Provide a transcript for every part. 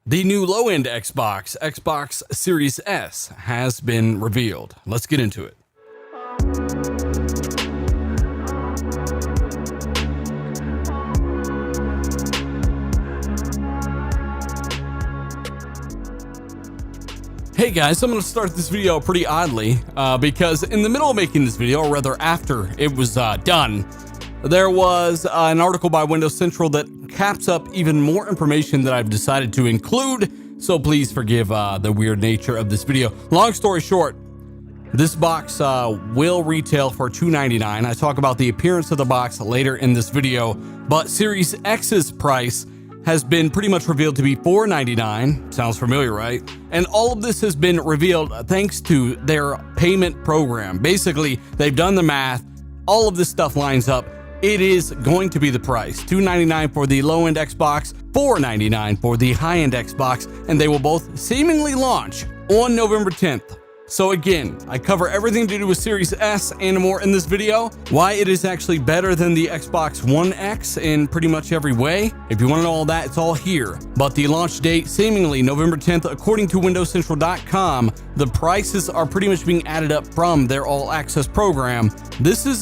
The new low-end Xbox, Xbox Series S, has been revealed. Let's get into it. Hey guys, I'm going to start this video pretty oddly because in the middle of making this video, or rather after it was done, there was an article by Windows Central that caps up even more information that I've decided to include, so please forgive the weird nature of this video. Long story short, this box will retail for $299. I talk about the appearance of the box later in this video, but Series X's price has been pretty much revealed to be $499. Sounds familiar, right? And all of this has been revealed thanks to their payment program. Basically, they've done the math. All of this stuff lines up. It is going to be the price. $299 for the low-end Xbox, $499 for the high-end Xbox, and they will both seemingly launch on November 10th. So again, I cover everything to do with Series S and more in this video, why it is actually better than the Xbox One X in pretty much every way. If you want to know all that, it's all here. But the launch date, seemingly November 10th, according to WindowsCentral.com, the prices are pretty much being added up from their all-access program. This is,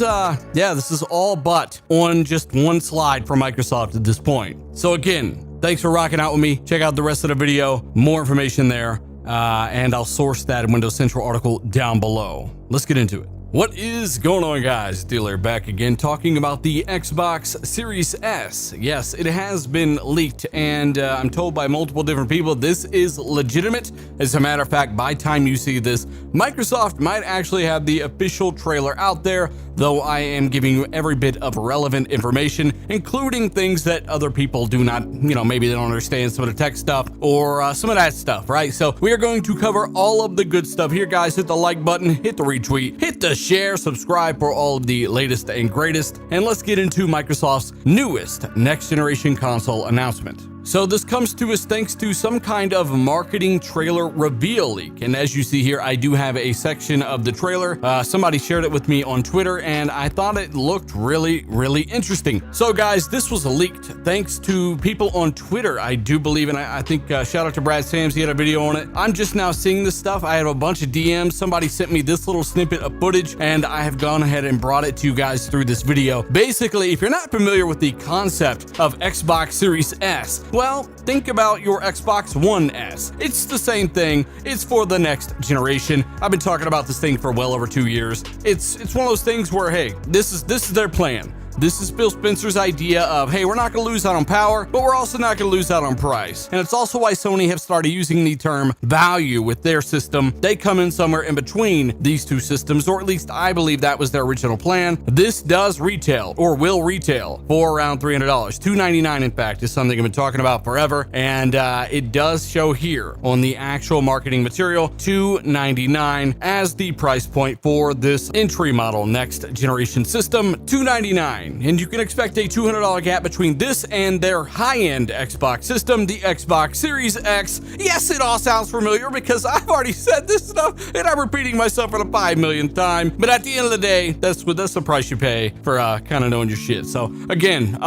this is all but on just one slide from Microsoft at this point. So again, thanks for rocking out with me. Check out the rest of the video, more information there. And I'll source that Windows Central article down below. Let's get into it. What is going on, guys? Steeler back again talking about the Xbox Series S. Yes, it has been leaked, and I'm told by multiple different people this is legitimate. As a matter of fact, by the time you see this, Microsoft might actually have the official trailer out there, though I am giving you every bit of relevant information, including things that other people do not, maybe they don't understand some of the tech stuff or some of that stuff, right? So we are going to cover all of the good stuff here, guys. Hit the like button, hit the retweet, hit the share, subscribe for all of the latest and greatest, and let's get into Microsoft's newest next generation console announcement. So this comes to us thanks to some kind of marketing trailer reveal leak. And as you see here, I do have a section of the trailer. Somebody shared it with me on Twitter, and I thought it looked really, really interesting. So guys, this was leaked thanks to people on Twitter, I do believe, and I think shout out to Brad Sams, he had a video on it. I'm just now seeing this stuff. I have a bunch of DMs. Somebody sent me this little snippet of footage, and I have gone ahead and brought it to you guys through this video. Basically, if you're not familiar with the concept of Xbox Series S, well, think about your Xbox One S. It's the same thing. It's for the next generation. I've been talking about this thing for well over 2 years. It's one of those things where, hey, this is their plan. This is Phil Spencer's idea of, hey, we're not going to lose out on power, but we're also not going to lose out on price. And it's also why Sony have started using the term value with their system. They come in somewhere in between these two systems, or at least I believe that was their original plan. This does retail, or will retail, for around $300. $299, in fact, is something I've been talking about forever. And it does show here on the actual marketing material, $299 as the price point for this entry model next generation system, $299. And you can expect a $200 gap between this and their high-end Xbox system, the Xbox Series X. Yes, it all sounds familiar because I've already said this stuff and I'm repeating myself for the 5 millionth time. But at the end of the day, that's the price you pay for kind of knowing your shit. So again,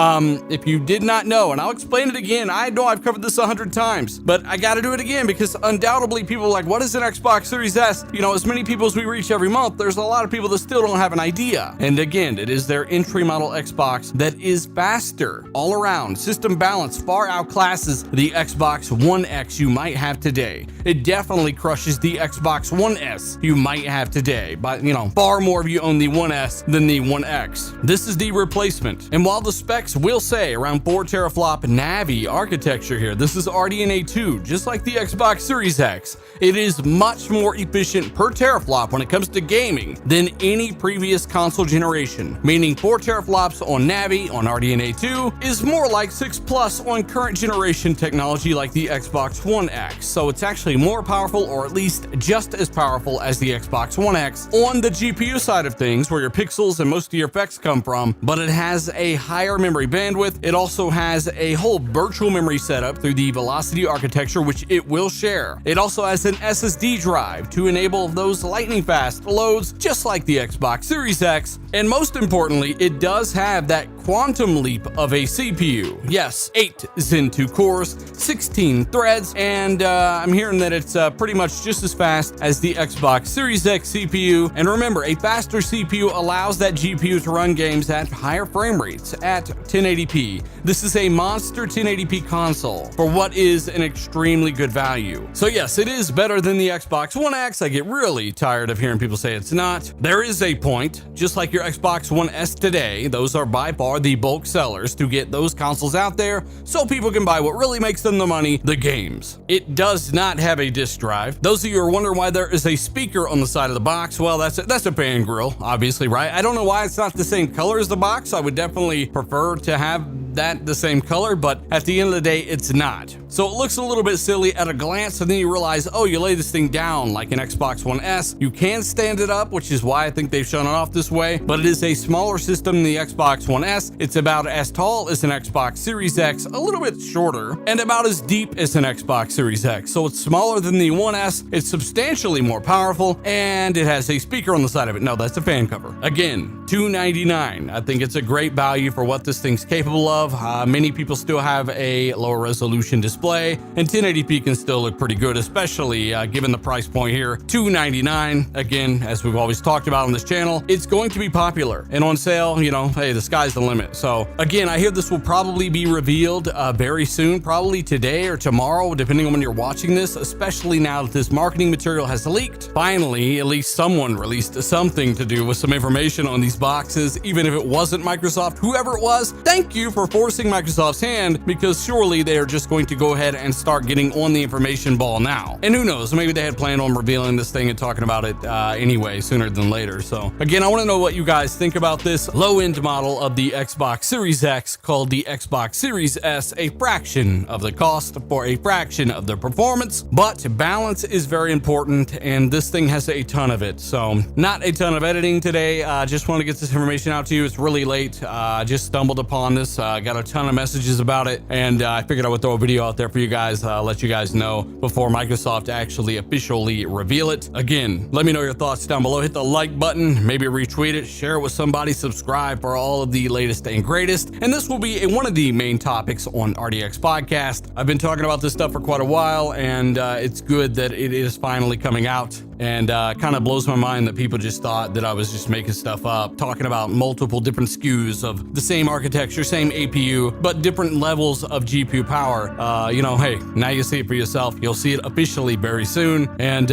if you did not know, and I'll explain it again, I know I've covered this 100 times, but I got to do it again because undoubtedly people are like, what is an Xbox Series S? As many people as we reach every month, there's a lot of people that still don't have an idea. And again, it is their entry model Xbox that is faster all around. System balance far outclasses the Xbox One X you might have today. It definitely crushes the Xbox One S you might have today, but far more of you own the One S than the One X. This is the replacement, and while the specs will say around 4 teraflop Navi architecture here, this is RDNA 2, just like the Xbox Series X. It is much more efficient per teraflop when it comes to gaming than any previous console generation, meaning 4 teraflops on Navi on RDNA 2 is more like 6+ on current generation technology like the Xbox One X. So it's actually more powerful, or at least just as powerful as the Xbox One X on the GPU side of things, where your pixels and most of your effects come from, but it has a higher memory bandwidth. It also has a whole virtual memory setup through the Velocity architecture, which it will share. It also has an SSD drive to enable those lightning fast loads, just like the Xbox Series X. And most importantly, it does have that quantum leap of a CPU. Yes, 8 Zen 2 cores, 16 threads, and I'm hearing that it's pretty much just as fast as the Xbox Series X CPU. And remember, a faster CPU allows that GPU to run games at higher frame rates at 1080p. This is a monster 1080p console for what is an extremely good value. So yes, it is better than the Xbox One X. I get really tired of hearing people say it's not. There is a point, just like your Xbox One S today, those are by far the bulk sellers to get those consoles out there so people can buy what really makes them the money, the games. It does not have a disk drive. Those of you who are wondering why there is a speaker on the side of the box, well, that's a fan grill, obviously, right? I don't know why it's not the same color as the box. I would definitely prefer to have that the same color, but at the end of the day, it's not. So it looks a little bit silly at a glance, and then you realize, oh, you lay this thing down like an Xbox One S. You can stand it up, which is why I think they've shown it off this way, but it is a smaller system than the Xbox One S. It's about as tall as an Xbox Series X, a little bit shorter, and about as deep as an Xbox Series X. So it's smaller than the One S, it's substantially more powerful, and it has a speaker on the side of it. No, that's a fan cover. Again, $299. I think it's a great value for what this thing's capable of. Many people still have a lower resolution display, and 1080p can still look pretty good, especially given the price point here. $299. Again, as we've always talked about on this channel, it's going to be popular, and on sale, you know, hey, the sky's the limit. So again, I hear this will probably be revealed very soon, probably today or tomorrow, depending on when you're watching this, especially now that this marketing material has leaked. Finally, at least someone released something to do with some information on these boxes, even if it wasn't Microsoft. Whoever it was, thank you for forcing Microsoft's hand, because surely they are just going to go ahead and start getting on the information ball now. And who knows, maybe they had planned on revealing this thing and talking about it anyway, sooner than later. So again, I want to know what you guys think about this low-end model of the Xbox Series X called the Xbox Series S, a fraction of the cost for a fraction of the performance, but balance is very important, and this thing has a ton of it. So not a ton of editing today. Just want to get this information out to you. It's really late. Just stumbled upon this. Got a ton of messages about it, and I figured I would throw a video out there for you guys, let you guys know before Microsoft actually officially reveal it. Again, let me know your thoughts down below. Hit the like button, maybe retweet it, share it with somebody, subscribe for all of the latest and greatest. And this will be one of the main topics on RDX Podcast. I've been talking about this stuff for quite a while, and it's good that it is finally coming out. And kind of blows my mind that people just thought that I was just making stuff up, talking about multiple different SKUs of the same architecture, same APU, but different levels of GPU power. You know, hey, now you see it for yourself. You'll see it officially very soon. And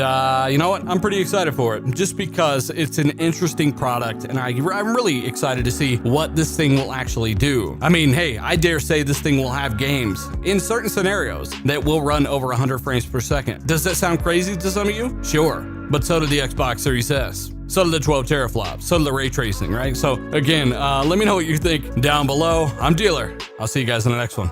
you know what? I'm pretty excited for it, just because it's an interesting product, and I'm really excited to see what this thing will actually do. I mean, hey, I dare say this thing will have games in certain scenarios that will run over 100 frames per second. Does that sound crazy to some of you? Sure. But so did the Xbox Series S. So did the 12 teraflops. So did the ray tracing, right? So again, let me know what you think down below. I'm Dealer. I'll see you guys in the next one.